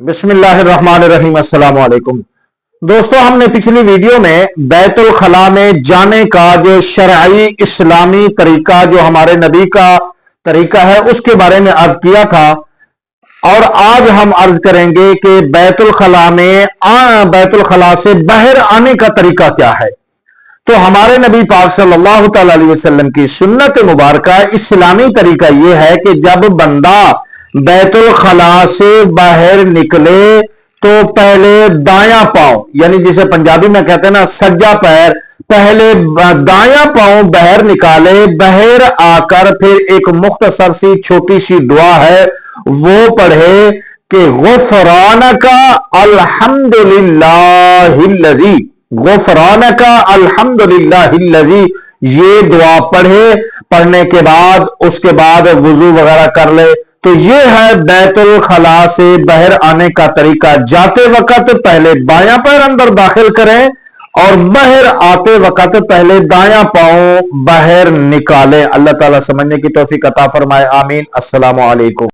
بسم اللہ الرحمن الرحیم۔ السلام علیکم دوستو، ہم نے پچھلی ویڈیو میں بیت الخلاء میں جانے کا جو شرعی اسلامی طریقہ جو ہمارے نبی کا طریقہ ہے اس کے بارے میں عرض کیا تھا، اور آج ہم عرض کریں گے کہ بیت الخلاء میں بیت الخلاء سے باہر آنے کا طریقہ کیا ہے۔ تو ہمارے نبی پاک صلی اللہ تعالی علیہ وسلم کی سنت مبارکہ اسلامی طریقہ یہ ہے کہ جب بندہ بیت الخلاء سے باہر نکلے تو پہلے دایاں پاؤں، یعنی جسے پنجابی میں کہتے ہیں نا سجا پیر، پہلے دایاں پاؤں باہر نکالے، باہر آ کر پھر ایک مختصر سی چھوٹی سی دعا ہے وہ پڑھے کہ غفرانک الحمدللہ الذی، غفرانک الحمدللہ الذی، یہ دعا پڑھنے کے بعد اس کے بعد وضو وغیرہ کر لے۔ تو یہ ہے بیت الخلاء سے باہر آنے کا طریقہ۔ جاتے وقت پہلے بایاں پیر اندر داخل کریں اور باہر آتے وقت پہلے دایاں پاؤں باہر نکالیں۔ اللہ تعالیٰ سمجھنے کی توفیق عطا فرمائے، آمین۔ السلام علیکم۔